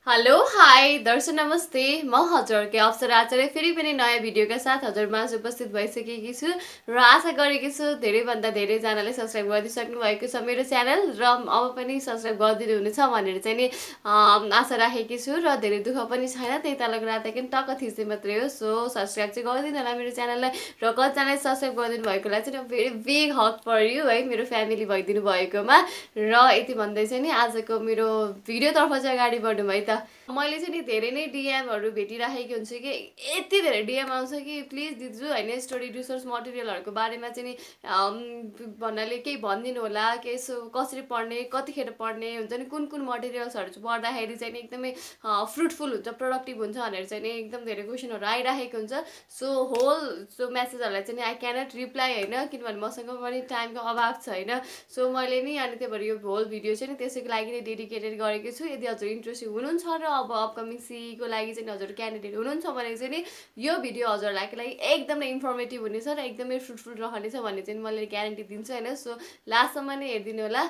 Hello hi दर्शक नमस्ते म हजुरकै अप्सर आचार्य फेरि पनि नयाँ भिडियोका साथ हजुरमाझ उपस्थित भइसकेकी छु र आशा गरेकी छु धेरैभन्दा धेरैजनाले सब्सक्राइब गरिदिइसक्नु भएको छ मेरो च्यानल र अब पनि सब्सक्राइब गरिदिनु हुनेछ भनेर चाहिँ नि आशा राखेकी छु र धेरै दुःख पनि छैन त्यही तलको रात कि टक्क थिच्ने मात्रै हो सो सब्सक्राइब चाहिँ गरिदिनु होला मेरो च्यानललाई र कतिजनाले सब्सक्राइब गरिदिनु भएकोलाई चाहिँ भेरी बिग हक फर यु है मेरो फ्यामिली भइदिनु भएकोमा र यति भन्दै चाहिँ नि आजको मेरो भिडियोतर्फ चाहिँ अगाडि बढौँ है त मैले चाहिँ नि धेरै नै डिएमहरू भेटिराखेको हुन्छु कि यति धेरै डिएम आउँछ कि प्लिज दिजु होइन स्टडी रिसर्च मटेरियलहरूको बारेमा चाहिँ नि भन्नाले केही भनिदिनु होला कि यसो कसरी पढ्ने कतिखेर पढ्ने हुन्छ नि कुन कुन मटेरियल्सहरू चाहिँ पढ्दाखेरि चाहिँ नि एकदमै फ्रुटफुल हुन्छ प्रोडक्टिभ हुन्छ भनेर चाहिँ नि एकदम धेरै क्वेसनहरू आइराखेको हुन्छ सो मेसेजहरूलाई चाहिँ नि आई क्यानट रिप्लाई होइन किनभने मसँग पनि टाइमको अभाव छ होइन सो मैले नि अनि त्यही भएर यो होल भिडियो चाहिँ नि त्यसैको लागि नै डेडिकेटेड गरेको छु यदि हजुर इन्ट्रेस्टेड हुनुहुन्छ र अब अपकमिङ सीईको लागि चाहिँ हजुर क्यान्डिडेट हुनुहुन्छ भने चाहिँ नि यो भिडियो हजुरलाई लागि एकदमै इन्फर्मेटिभ हुनेछ र एकदमै फ्रुटफुल रहनेछ भन्ने चाहिँ मैले ग्यारेन्टी दिन्छु होइन सो लास्टसम्म नै हेरिदिनु होला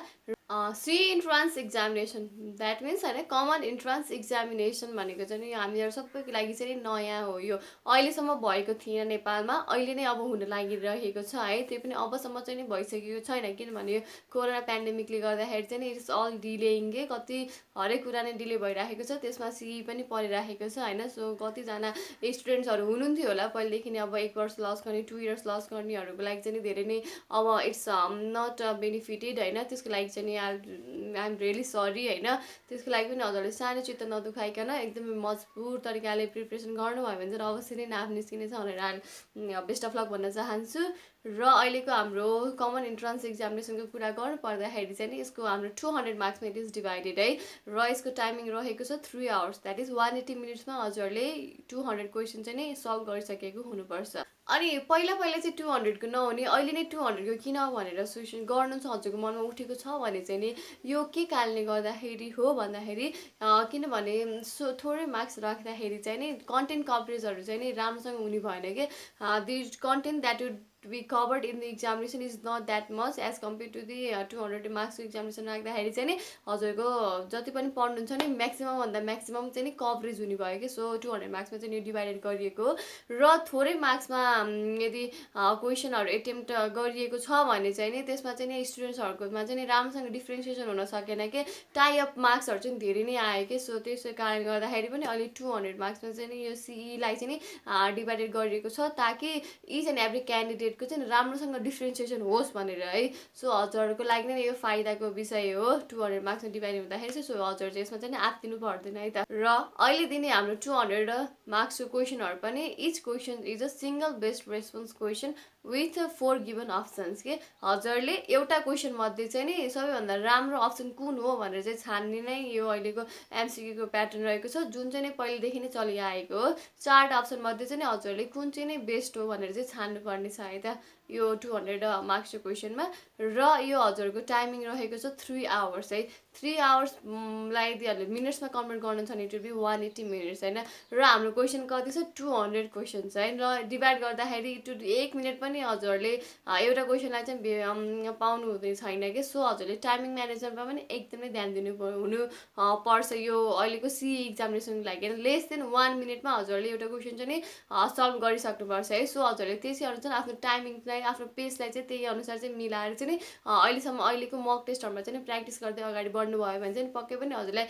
C entrance examination that means होइन कमन इन्ट्रान्स एक्जामिनेसन भनेको चाहिँ हामीहरू सबैको लागि चाहिँ नयाँ हो यो अहिलेसम्म भएको थिएन नेपालमा अहिले नै अब हुन लागिरहेको छ है त्यो पनि अबसम्म चाहिँ नि भइसकेको छैन किनभने यो कोरोना पेन्डेमिकले गर्दाखेरि चाहिँ नि इट्स अल डिलेइङ के कति हरेक कुरा नै डिले भइराखेको छ त्यसमा सिई पनि परिराखेको छ होइन सो कतिजना स्टुडेन्ट्सहरू हुनुहुन्थ्यो होला पहिलेदेखि नै अब 1 वर्ष लस गर्ने 2 इयर्स लस गर्नेहरूको लागि चाहिँ धेरै नै अब इट्स नट बेनिफिटेड होइन त्यसको लागि चाहिँ आइएम रियली सरी होइन त्यसको लागि पनि हजुरले सानो चित्त नदुखाइकन एकदमै मजबुत तरिकाले प्रिपरेसन गर्नुभयो भने चाहिँ अवश्य नै नाम निस्किनेछ भनेर बेस्ट अफ लक भन्न चाहन्छु र अहिलेको हाम्रो कमन इन्ट्रान्स एक्जामिनेसनको कुरा गर्नु पर्दाखेरि चाहिँ नि यसको हाम्रो 200 मार्क्समा इट इज डिभाइडेड है र यसको टाइमिङ रहेको छ 3 आवर्स द्याट इज 180 मिनट्समा हजुरले 200 क्वेसन चाहिँ नि सल्भ गरिसकेको हुनुपर्छ अनि पहिला चाहिँ 200को नहुने अहिले नै 200को किन भनेर सुइसन गर्नु छ हजुरको मनमा उठेको छ भने चाहिँ नि यो के कारणले गर्दाखेरि हो भन्दाखेरि किनभने थोरै मार्क्स राख्दाखेरि चाहिँ नि कन्टेन्ट कभरेजहरू चाहिँ नि राम्रोसँग हुने भएन कि the content that would be covered in the examination is not that much as compared to the 200 marks examination राख्दाखेरि चाहिँ नि हजुरको जति पनि पढ्नुहुन्छ नि म्याक्सिमम भन्दा म्याक्सिमम चाहिँ नि कभरेज हुने भयो कि सो 200 मार्क्समा चाहिँ यो डिभाइडेड गरिएको र थोरै मार्क्समा यदि क्वेसनहरू एटेम्प्ट गरिएको छ भने चाहिँ नि त्यसमा चाहिँ नि स्टुडेन्ट्सहरूकोमा चाहिँ नि राम्रोसँग डिफ्रेन्सिएसन हुन सकेन कि टाई अप मार्क्सहरू चाहिँ धेरै नै आयो कि सो त्यसै कारणले गर्दाखेरि पनि अहिले 200 मार्क्समा चाहिँ नि यो सिईलाई चाहिँ नि डिभाइडेड गरिएको छ ताकि इच एन्ड एभ्री क्यान्डिडेट को चाहिँ राम्रोसँग डिफ्रेन्सिएसन होस् भनेर है सो हजुरहरूको लागि नै यो फाइदाको विषय हो 200 मार्क्समा डिभाइड हुँदाखेरि चाहिँ सो हजुर चाहिँ यसमा चाहिँ नि आत्तिनु पर्दैन है त र अहिले दिने हाम्रो 200 मार्क्सको क्वेसनहरू पनि each question is a single best response question with 4 given options के हजुरले एउटा क्वेसन मध्ये चाहिँ नि सबैभन्दा राम्रो अप्सन कुन हो भनेर चाहिँ छान्ने नै यो अहिलेको एमसिक्यूको प्याटर्न रहेको छ जुन चाहिँ नि पहिलेदेखि नै चलिआएको हो 4 अप्सन मध्ये चाहिँ नि हजुरले कुन चाहिँ नै बेस्ट हो भनेर चाहिँ छान्नुपर्ने छ है त यो 200 मार्क्सको क्वेसनमा र यो हजुरको टाइमिङ रहेको छ 3 आवर्स है 3 आवर्सलाई यदि हजुरले मिनट्समा कन्भर्ट गर्नु छ भने इट विल बी 180 मिनट्स होइन र हाम्रो क्वेसन कति छ 200 क्वेसन्स है र डिभाइड गर्दाखेरि 1 मिनट पनि हजुरले एउटा क्वेसनलाई चाहिँ पाउनु हुँदैन छैन कि सो हजुरले टाइमिङ म्यानेजमेन्टमा पनि एकदमै ध्यान हुनु पर्छ यो अहिलेको सिई एक्जामिनेसनको लागि लेस देन 1 मिनटमा हजुरले एउटा क्वेसन चाहिँ सल्भ गरिसक्नुपर्छ है सो हजुरले त्यसै अनुसार आफ्नो टाइमिङलाई आफ्नो पेसलाई चाहिँ त्यही अनुसार चाहिँ मिलाएर चाहिँ नि अहिलेको मक टेस्टहरूमा चाहिँ प्र्याक्टिस गर्दै अगाडि बढ्नु भयो भने चाहिँ पक्कै पनि हजुरलाई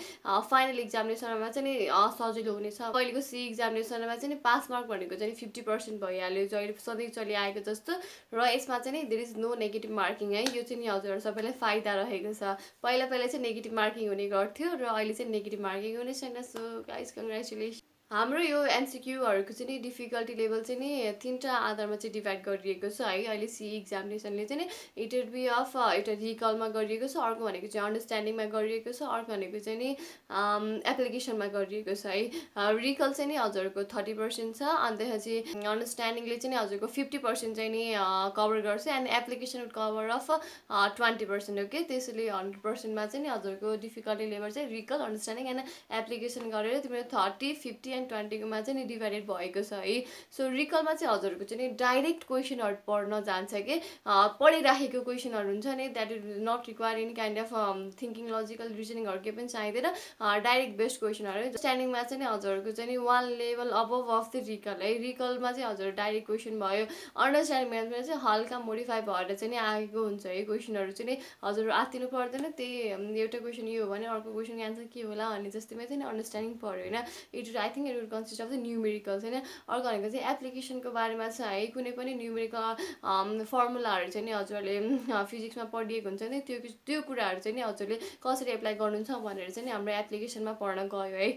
फाइनल एक्जामिनेसनमा चाहिँ नि सजिलो हुनेछ अहिलेको सिई एक्जामिनेसनमा चाहिँ नि पास मार्क भनेको चाहिँ 50% भइहाल्यो जहिले सधैँ चलिआएको जस्तो र यसमा चाहिँ नि there is no negative marking है यो चाहिँ नि हजुरहरू सबैलाई फाइदा रहेको छ पहिला चाहिँ नेगेटिभ मार्किङ हुने गर्थ्यो र अहिले चाहिँ नेगेटिभ मार्किङ हुने छैन सो गाइस कङ्ग्रेचुलेसन हाम्रो यो एमसिक्यूहरूको चाहिँ नि डिफिकल्टी लेभल चाहिँ नि 3टा आधारमा चाहिँ डिभाइड गरिएको छ है अहिले सिई एक्जामिनेसनले चाहिँ नि इट विल बी अफ एउटा रिकलमा गरिएको छ अर्को भनेको चाहिँ अन्डरस्ट्यान्डिङमा गरिएको छ अर्को भनेको चाहिँ नि एप्लिकेसनमा गरिएको छ है रिकल चाहिँ नि हजुरको 30% छ अनि त्यसपछि अन्डरस्ट्यान्डिङले चाहिँ नि हजुरको 50% चाहिँ नि कभर गर्छ एन्ड एप्लिकेसन कभर अफ 20% हो कि त्यसैले 100%मा चाहिँ नि हजुरको डिफिकल्टी लेभल चाहिँ रिकल अन्डरस्ट्यान्डिङ एन्ड एप्लिकेसन गरेर तिम्रो 30, 50 एन्ड 20 कोमा चाहिँ नि डिभाइडेड भएको छ है। सो रिकलमा चाहिँ हजुरहरूको चाहिँ नि डाइरेक्ट क्वेसनहरू पढ्न जान्छ कि पढिराखेको क्वेसनहरू हुन्छ नि that is not require any kind of thinking logical रिजनिङहरू केही पनि चाहिँदैन डाइरेक्ट बेस्ट क्वेसनहरू स्ट्यान्डिङमा चाहिँ नि हजुरहरूको चाहिँ नि 1 लेभल अबभ अफ द रिकल है। रिकलमा चाहिँ हजुर डाइरेक्ट क्वेसन भयो अन्डरस्ट्यान्डिङमा चाहिँ हल्का मोडिफाई भएर चाहिँ नि आएको हुन्छ है क्वेसनहरू चाहिँ नि हजुर आत्तिनु पर्दैन त्यही एउटा क्वेसन यो हो भने अर्को क्वेसनको एन्सर के होला भन्ने जस्तैमा चाहिँ नि अन्डरस्ट्यान्डिङ पऱ्यो होइन। It I think it will consist of the numericals होइन। अर्को भनेको चाहिँ एप्लिकेसनको बारेमा छ है कुनै पनि न्युमेरिकल फर्मुलाहरू चाहिँ नि हजुरले फिजिक्समा पढिएको हुन्छ नि त्यो कुराहरू चाहिँ नि हजुरले कसरी एप्लाई गर्नुहुन्छ भनेर चाहिँ नि हाम्रो एप्लिकेसनमा पढ्न गयो है।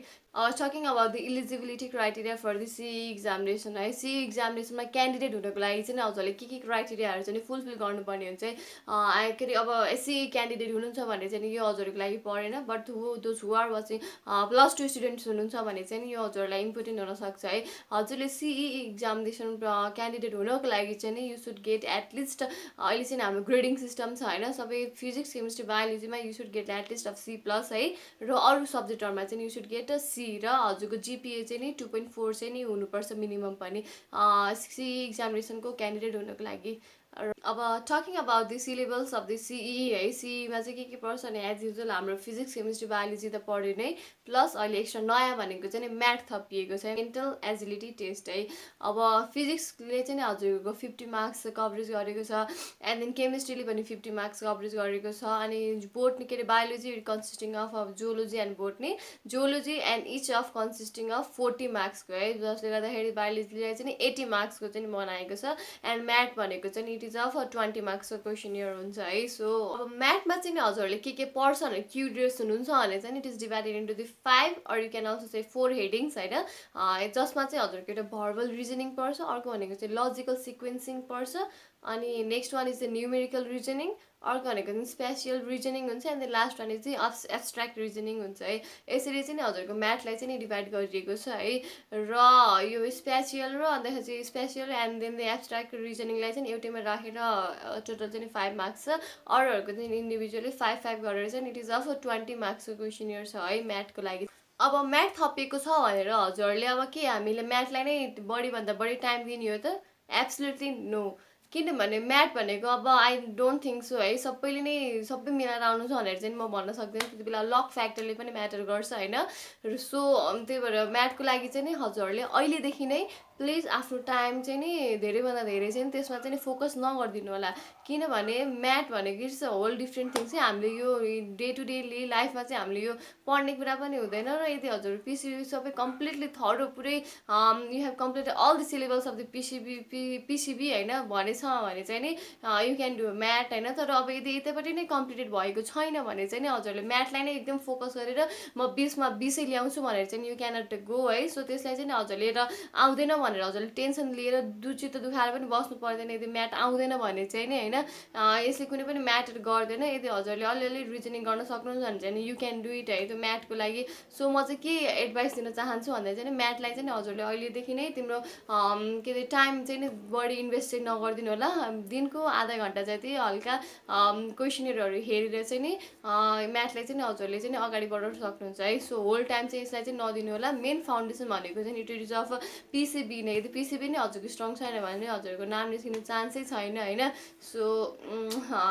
Talking about the eligibility criteria for the CE examination है। सिई एक्जामिनेसनमा क्यान्डिडेट हुनको लागि चाहिँ हजुरले के क्राइटेरियाहरू चाहिँ फुलफिल गर्नुपर्ने हुन्छ है। के अरे अब सिई क्यान्डिडेट हुनुहुन्छ भने चाहिँ यो हजुरको लागि परेन but those who are watching +2 students हुनुहुन्छ भने चाहिँ यो हजुरलाई इम्पोर्टेन्ट हुनसक्छ है। हजुरले सिई एक्जामिनेसन क्यान्डिडेट हुनको लागि चाहिँ नि यु सुड गेट एटलिस्ट अहिले चाहिँ हाम्रो ग्रेडिङ सिस्टम छ होइन सबै फिजिक्स केमिस्ट्री बायोलोजीमा you should get at least of C+ है र अरू सब्जेक्टहरूमा चाहिँ यु सुड गेट C र हजुरको GPA चाहिँ नि 2.4 चाहिँ नि हुनुपर्छ मिनिमम पनि सिई एक्जामिनेसनको क्यान्डिडेट हुनको लागि। अब talking about the syllables of the CE है। सिईमा चाहिँ के पर्छ भने एज युजुअल हाम्रो फिजिक्स केमिस्ट्री बायोलोजी त पढ्यो नै प्लस अहिले एक्स्ट्रा नयाँ भनेको चाहिँ म्याथ थपिएको छ मेन्टल एजिलिटी टेस्ट है। अब फिजिक्सले चाहिँ हजुरको 50 मार्क्स कभरेज गरेको छ एन्ड देन केमिस्ट्रीले पनि 50 मार्क्स कभरेज गरेको छ अनि बोटनी के अरे biology consisting of zoology and botany zoology and each of consisting of 40 मार्क्सको है जसले गर्दाखेरि बायोलोजीलाई चाहिँ 80 मार्क्सको चाहिँ बनाएको छ एन्ड म्याथ भनेको चाहिँ इट इज अफ 20 मार्क्सको क्वेसनियर हुन्छ है। सो अब म्याथमा चाहिँ हजुरले के पर्छ भने क्युरियस हुनुहुन्छ भने चाहिँ it is divided into the 5 or you can also say 4 headings होइन जसमा चाहिँ हजुरको एउटा भर्बल रिजनिङ पर्छ अर्को भनेको चाहिँ लजिकल सिक्वेन्सिङ पर्छ अनि next one is the numerical reasoning अर्को भनेको चाहिँ स्पेसियल रिजनिङ हुन्छ एन्ड द लास्ट वान चाहिँ एब्स्ट्र्याक्ट रिजनिङ हुन्छ है। यसरी चाहिँ हजुरको म्याथलाई चाहिँ डिभाइड गरिएको छ है र यो स्पेसियल र अन्तखेरि चाहिँ spatial and then the abstract रिजनिङलाई चाहिँ एउटैमा राखेर टोटल चाहिँ 5 मार्क्स छ अरूहरूको चाहिँ इन्डिभिजुअली 5 गरेर चाहिँ इट इज अफ 20 मार्क्सको क्वेसनियर छ है म्याथको लागि। अब म्याथ थपिएको छ भनेर हजुरहरूले अब के हामीले म्याथलाई नै बढीभन्दा बढी टाइम दिने हो त एब्सोल्युटली नो किनभने म्याथ भनेको अब आई डोन्ट थिङ्क सो है सबैले नै सबै मिलाएर आउनु छ भनेर चाहिँ म भन्न सक्दिनँ त्यति बेला लक फ्याक्टरले पनि म्याटर गर्छ होइन। सो त्यही भएर म्याथको लागि चाहिँ नि हजुरहरूले अहिलेदेखि नै प्लिज आफ्नो टाइम चाहिँ नि धेरैभन्दा धेरै चाहिँ त्यसमा चाहिँ फोकस नगरिदिनु होला किनभने म्याथ भनेको it's a whole different thing चाहिँ हामीले यो डे टु डेली लाइफमा चाहिँ हामीले यो पढ्ने कुरा पनि हुँदैन र यदि हजुर पिसिबी सबै कम्प्लिटली थरो पुरै you have completed all the syllabus of the PCB होइन भनेछ भने चाहिँ नि यु क्यान डु म्याथ होइन। तर अब यदि यतैपट्टि नै कम्प्लिटेड भएको छैन भने चाहिँ नि हजुरले म्याथलाई नै एकदम फोकस गरेर म 20मा 20 ल्याउँछु भनेर चाहिँ यु क्यानट गो है। सो त्यसलाई चाहिँ हजुरले र आउँदैन भनेर हजुरले टेन्सन लिएर चित्त दुखाएर पनि बस्नु पर्दैन यदि म्याथ आउँदैन भने चाहिँ नि होइन यसले कुनै पनि म्याटर गर्दैन। यदि हजुरले अलिअलि रिजनिङ गर्न सक्नुहुन्छ भने चाहिँ यु क्यान डु इट है त्यो म्याथको लागि। सो म चाहिँ के एडभाइस दिन चाहन्छु भन्दा चाहिँ म्याथलाई चाहिँ हजुरले अहिलेदेखि नै तिम्रो के अरे टाइम चाहिँ नि बढी इन्भेस्ट चाहिँ नगरिदिनु होला दिनको आधा घन्टा जति हल्का क्वेसनरहरू हेरेर चाहिँ नि म्याथलाई चाहिँ हजुरले चाहिँ अगाडि बढाउन सक्नुहुन्छ है। सो होल टाइम चाहिँ यसलाई चाहिँ नदिनु होला मेन फाउन्डेसन भनेको चाहिँ इट इज अफ पिसिबी नै यदि पिसिबी नै हजुरको स्ट्रङ छैन भने हजुरको नाम निस्किने चान्सै छैन होइन। सो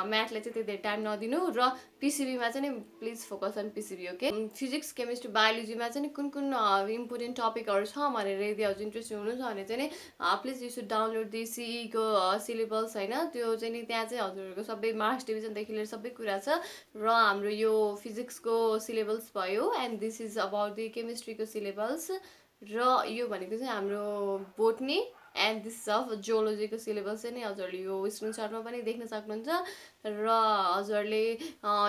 म्याथलाई चाहिँ त्यति टाइम नदिनु र पिसिबीमा चाहिँ नि please focus on PCB okay. Physics chemistry बायोलोजीमा चाहिँ कुन कुन इम्पोर्टेन्ट टपिकहरू छ भनेर यदि हजुर इन्ट्रेस्ट हुनुहुन्छ भने चाहिँ नि please you should download the सिईको सिलेबस होइन त्यो चाहिँ नि त्यहाँ चाहिँ हजुरहरूको सबै मार्क्स डिभिजनदेखि लिएर सबै कुरा छ र हाम्रो यो फिजिक्सको सिलेबस भयो and this is about the केमिस्ट्रीको सिलेबस र यो भनेको चाहिँ हाम्रो बोटनी एन्ड दिस अफ जियोलोजीको सिलेबस चाहिँ नि हजुरले यो स्क्रिनसटमा पनि देख्न सक्नुहुन्छ र हजुरले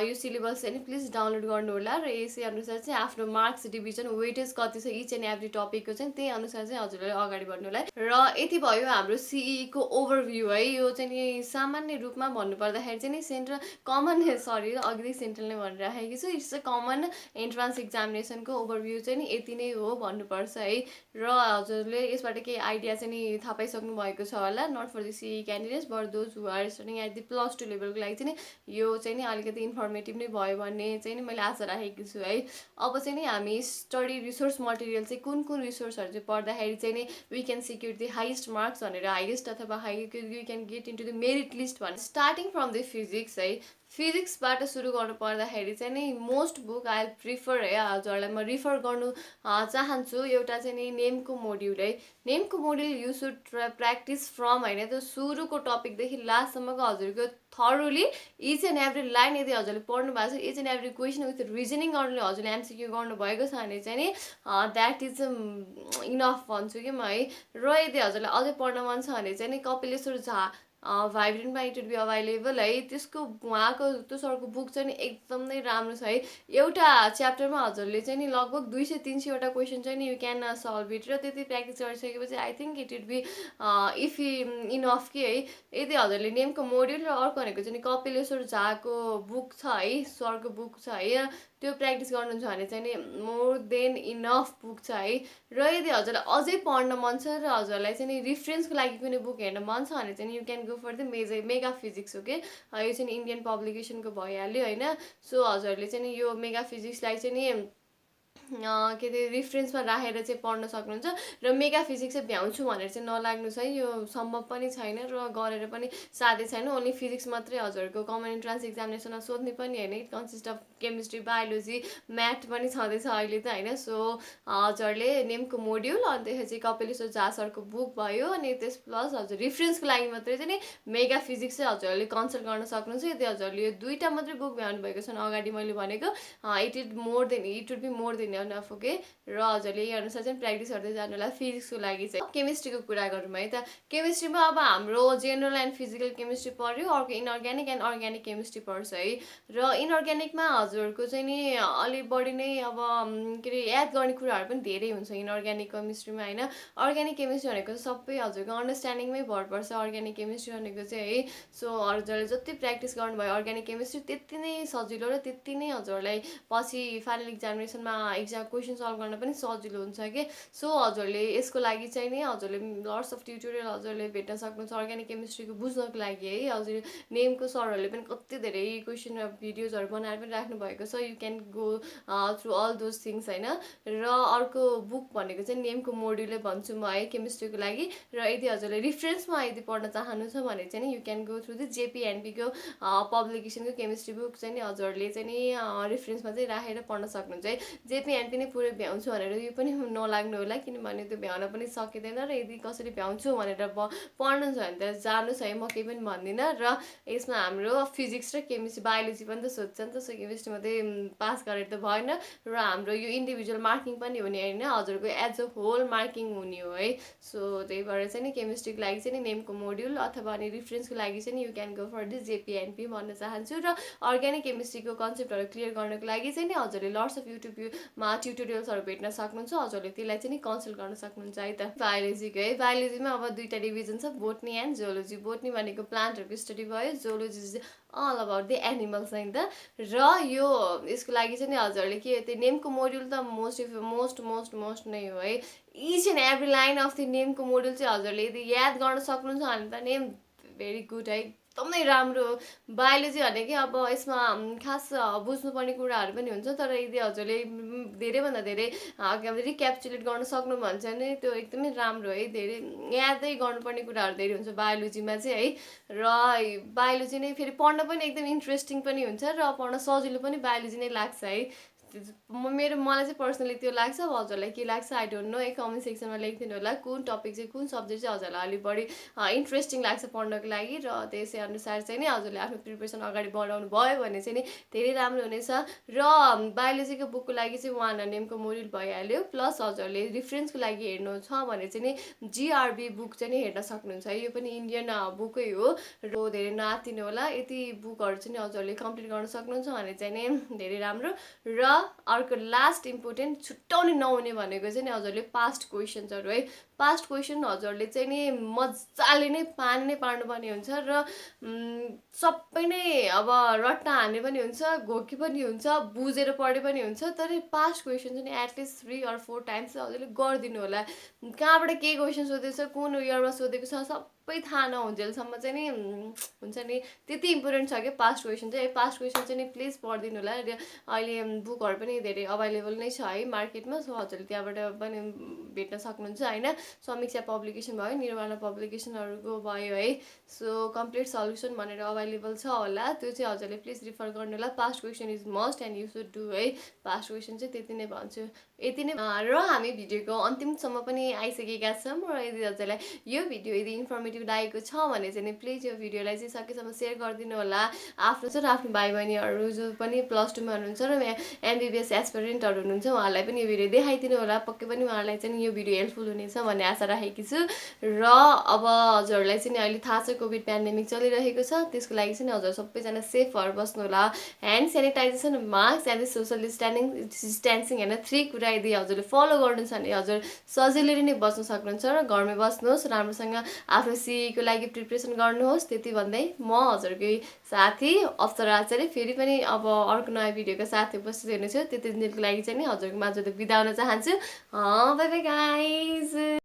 यो सिलेबस चाहिँ नि प्लिज डाउनलोड गर्नु होला र यसै अनुसार चाहिँ आफ्नो मार्क्स डिभिजन वेटेज कति छ इच एन्ड एभ्री टपिकको चाहिँ त्यही अनुसार चाहिँ हजुरले अगाडि बढ्नु होला। र यति भयो हाम्रो सिईको ओभरभ्यू है यो चाहिँ नि सामान्य रूपमा भन्नुपर्दाखेरि चाहिँ नि सेन्ट्रल कमन सरी अघि सेन्ट्रल नै भनिराखेको छु इट्स अ कमन एन्ट्रान्स एक्जामिनेसनको ओभरभ्यू चाहिँ नि यति नै हो भन्नुपर्छ है। र हजुरले यसबाट केही आइडिया चाहिँ नि थाहा पाइसक्नु भएको छ होला, not for the CE candidates but those who are studying at the +2 लेभलको लागि चाहिँ नि यो चाहिँ नि अलिकति इन्फर्मेटिभ नै भयो भन्ने चाहिँ नि मैले आशा राखेकी छु है। अब चाहिँ नि हामी स्टडी रिसोर्स मटेरियल चाहिँ कुन कुन रिसोर्सहरू चाहिँ पढ्दाखेरि चाहिँ नि we can secure the highest marks भनेर, हाइएस्ट अथवा high you can get into the merit list भने स्टार्टिङ फ्रम द फिजिक्स है। फिजिक्सबाट सुरु गर्नु पर्दाखेरि चाहिँ नि मोस्ट बुक आई प्रिफर है, हजुरहरूलाई म रिफर गर्नु चाहन्छु एउटा चाहिँ नि नेमको मोड्युल है। नेमको module you should practice from होइन त्यो सुरुको टपिकदेखि लास्टसम्मको हजुरको thoroughly each and every line यदि हजुरले पढ्नु भएको छ, each and every question with reasoning गर्नुले हजुरले एमसिक्यू गर्नुभएको छ भने चाहिँ नि द्याट इज इनफ भन्छु कि म है। र यदि हजुरलाई अझै पढ्न मन छ भने चाहिँ नि कपिलेश्वर झा भाइब्रेन्टमा इट वुड बी अभाइलेबल है। त्यसको उहाँको त्यो सरको बुक चाहिँ नि एकदमै राम्रो छ है। एउटा च्याप्टरमा हजुरले चाहिँ नि लगभग 200-300 वटा क्वेसन चाहिँ नि यु क्यान सल्भ इट, र त्यति प्र्याक्टिस गरिसकेपछि I think it would be if enough कि है। यदि हजुरले नेमको मोड्युल र अर्को भनेको चाहिँ नि कपिलेश्वर झाको बुक छ है, सरको बुक छ है, त्यो प्र्याक्टिस गर्नुहुन्छ भने चाहिँ नि मोर देन इनफ बुक छ है। र यदि हजुरलाई अझै पढ्न मन छ र हजुरलाई चाहिँ नि रिफरेन्सको लागि कुनै बुक हेर्न मन छ भने चाहिँ you can go for the mega physics हो कि यो चाहिँ इन्डियन पब्लिकेसनको भइहाल्यो होइन। सो हजुरले चाहिँ नि यो मेगा फिजिक्सलाई चाहिँ नि के अरे रिफरेन्समा राखेर चाहिँ पढ्न सक्नुहुन्छ। र मेगा फिजिक्स चाहिँ भ्याउँछु भनेर चाहिँ नलाग्नुहोस् है, यो सम्भव पनि छैन र गरेर पनि साध्य छैन। ओन्ली फिजिक्स मात्रै हजुरको कमन इन्ट्रान्स इक्जामिनेसनमा सोध्ने पनि होइन, it consist of chemistry, biology, math पनि छँदैछ अहिले त होइन। सो हजुरले नेमको मोड्युल अनि त्यसपछि कपिलेश्वर झा सरको बुक भयो, अनि त्यस प्लस हजुर रिफरेन्सको लागि मात्रै चाहिँ नि मेगा फिजिक्स चाहिँ हजुरले कन्सल्ट गर्न सक्नुहुन्छ। यदि हजुरले यो दुईवटा मात्रै बुक भ्याउनु भएको छ अगाडि मैले भनेको it would be more than enough okay. र हजुरले यही अनुसार चाहिँ प्र्याक्टिस गर्दै जानु होला। फिजिक्सको लागि चाहिँ केमिस्ट्रीको कुरा गरौँ है त। केमिस्ट्रीमा अब हाम्रो जेनरल एन्ड फिजिकल केमिस्ट्री पढ्यो, अर्को इनअर्ग्यानिक एन्ड अर्ग्यानिक केमिस्ट्री पढ्छ है। र इनअर्ग्यानिकमा हजुरको चाहिँ नि अलिक बढी नै अब के अरे याद गर्ने कुराहरू पनि धेरै हुन्छ इनअर्ग्यानिक केमिस्ट्रीमा होइन। अर्ग्यानिक केमिस्ट्री भनेको सबै हजुरको अन्डरस्ट्यान्डिङमै भर पर्छ अर्ग्यानिक केमिस्ट्री भनेको चाहिँ है। सो हजुरले जति प्र्याक्टिस गर्नुभयो अर्ग्यानिक केमिस्ट्री त्यति नै सजिलो र त्यति नै हजुरलाई पछि फाइनल इक्जामिनेसनमा क्वेसन सल्भ गर्न पनि सजिलो हुन्छ कि। सो हजुरले यसको लागि चाहिँ नि हजुरले लट्स अफ ट्युटोरियल हजुरले भेट्न सक्नुहुन्छ अर्ग्यानिक केमिस्ट्रीको बुझ्नको लागि है। हजुर नेमको सरहरूले पनि कति धेरै क्वेसन भिडियोजहरू बनाएर पनि राख्नु भएको छ, you can go through all those things होइन। र अर्को बुक भनेको चाहिँ नेमको मोड्युलै भन्छु म है केमिस्ट्रीको लागि। र यदि हजुरले रिफरेन्समा यदि पढ्न चाहनुहुन्छ भने चाहिँ नि you can go through the जेपीएनपीको पब्लिकेसनको केमिस्ट्री बुक चाहिँ नि हजुरले चाहिँ नि रिफरेन्समा चाहिँ राखेर पढ्न सक्नुहुन्छ है। जेपीएनपी नै पुरै भ्याउँछु भनेर यो पनि नलाग्नु होला, किनभने त्यो भ्याउन पनि सकिँदैन। र यदि कसरी भ्याउँछु भनेर पढ्नु छ भने त जानुहोस् है, म केही पनि भन्दिनँ। र यसमा हाम्रो फिजिक्स र केमिस्ट्री बायोलोजी पनि त सोध्छ नि त, सो केमिस्ट्री मात्रै पास गरेर त भएन। र हाम्रो यो इन्डिभिजुअल मार्किङ पनि हुने होइन, हजुरको एज अ होल मार्किङ हुने हो है। सो त्यही भएर चाहिँ नि केमिस्ट्रीको लागि चाहिँ नि नेमको मोड्युल अथवा अनि रिफरेन्सको लागि चाहिँ नि you can go for the JPNP भन्न चाहन्छु। र अर्ग्यानिक केमिस्ट्रीको कन्सेप्टहरू क्लियर गर्नको लागि चाहिँ नि हजुरले लट्स अफ युट्युबमा ट्युटोरियल्सहरू भेट्न सक्नुहुन्छ, हजुरले त्यसलाई चाहिँ नि कन्सल्ट गर्न सक्नुहुन्छ है त। बायोलोजीको है, बायोलोजीमा अब दुईवटा डिभिजन छ, बोटनी एन्ड जोलोजी। बोटनी भनेको प्लान्टहरूको स्टडी भयो, जोलोजी चाहिँ अल अबाउट द एनिमल्स है त। र यो यसको लागि चाहिँ नि हजुरले के त्यो नेमको मोड्युल त मोस्ट नै हो है। Each and every line of the नेमको मोड्युल चाहिँ हजुरले यदि याद गर्न सक्नुहुन्छ भने त नेम भेरी गुड है, एकदमै राम्रो हो। बायोलोजी भनेको अब यसमा खास बुझ्नुपर्ने कुराहरू पनि हुन्छ, तर यदि हजुरले धेरैभन्दा धेरै रिक्याप्चुलेट गर्न सक्नु भन्छ भने त्यो एकदमै राम्रो है। धेरै यादै गर्नुपर्ने कुराहरू धेरै हुन्छ बायोलोजीमा चाहिँ है। र बायोलोजी नै फेरि पढ्न पनि एकदम इन्ट्रेस्टिङ पनि हुन्छ र पढ्न सजिलो पनि बायोलोजी नै लाग्छ है। मलाई चाहिँ पर्सनली त्यो लाग्छ। अब हजुरलाई के लाग्छ आई डोन्ट नो है, कमेन्ट सेक्सनमा लेखिदिनु होला कुन टपिक चाहिँ कुन सब्जेक्ट चाहिँ हजुरलाई अलिक बढी इन्ट्रेस्टिङ लाग्छ पढ्नको लागि। र त्यसै अनुसार चाहिँ नि हजुरले आफ्नो प्रिपरेसन अगाडि बढाउनु भयो भने चाहिँ नि धेरै राम्रो हुनेछ। र बायोलोजीको बुकको लागि चाहिँ वान नेमको मोड्युल भइहाल्यो, प्लस हजुरले रिफरेन्सको लागि हेर्नु छ भने चाहिँ नि जिआरबी बुक चाहिँ नि हेर्न सक्नुहुन्छ है। यो पनि इन्डियन बुकै हो र धेरै नआत्तिनु होला। यति बुकहरू चाहिँ नि हजुरले कम्प्लिट गर्न सक्नुहुन्छ भने चाहिँ नि धेरै राम्रो। र अर्को लास्ट इम्पोर्टेन्ट छुट्याउनै नहुने भनेको चाहिँ नि हजुरले पास्ट क्वेसन्सहरू है। पास्ट क्वेसन हजुरले चाहिँ नि मजाले नै पानी नै पार्नुपर्ने हुन्छ र सबै नै अब रट्टा हान्ने पनि हुन्छ, घोकी पनि हुन्छ, बुझेर पढे पनि हुन्छ। तर पास्ट क्वेसन चाहिँ नि एटलिस्ट 3 or 4 टाइम्स चाहिँ हजुरले गरिदिनु होला। कहाँबाट के क्वेसन सोधेको छ, कुन इयरमा सोधेको छ, सबै थाहा नहुन्जेलसम्म चाहिँ नि हुन्छ नि त्यति इम्पोर्टेन्ट छ कि पास्ट क्वेसन चाहिँ। पास्ट क्वेसन चाहिँ नि प्लिज पढिदिनु होला। र अहिले बुकहरू पनि धेरै अभाइलेबल नै छ है मार्केटमा, सो हजुरले त्यहाँबाट पनि भेट्न सक्नुहुन्छ होइन। समीक्षा पब्लिकेसन भयो, निर्माणा पब्लिकेसनहरूको भयो है। सो कम्प्लिट सल्युसन भनेर अभाइलेबल छ होला, त्यो चाहिँ हजुरले प्लिज रिफर गर्नु होला। Past question is must and you should do है। पास्ट क्वेसन चाहिँ त्यति नै भन्छु, यति नै। र हामी भिडियोको अन्तिमसम्म पनि आइसकेका छौँ र यदि हजुरलाई यो भिडियो यदि इन्फर्मेटिभ लागेको छ भने चाहिँ नि प्लिज यो भिडियोलाई चाहिँ सकेसम्म सेयर गरिदिनु होला आफ्नो र आफ्नो भाइ बहिनीहरू जो पनि +2 मा हुनुहुन्छ र MBBS एस्पिरेन्टहरू हुनुहुन्छ उहाँहरूलाई पनि यो भिडियो देखाइदिनु होला। पक्कै पनि उहाँहरूलाई चाहिँ यो भिडियो हेल्पफुल हुनेछ भन्ने आशा राखेकी छु। र अब हजुरहरूलाई चाहिँ अहिले थाहा छ कोभिड पेन्डेमिक चलिरहेको छ, त्यसको लागि चाहिँ हजुर सबैजना सेफ भएर बस्नु होला। Hand sanitization, mask and social distancing होइन 3 कुरा यदि हजुरले फलो गर्नुहुन्छ भने हजुर सजिलै नै बस्न सक्नुहुन्छ र घरमै बस्नुहोस्, राम्रोसँग आफ्नो सीईको लागि प्रिपरेसन गर्नुहोस्। त्यति भन्दै म हजुरकै साथी अप्सरा आचार्य फेरि पनि अब अर्को नयाँ भिडियोको साथ उपस्थित हुनेछु। त्यति दिनको लागि चाहिँ नि हजुरको माझ बिदा हुन चाहन्छु। By by guys.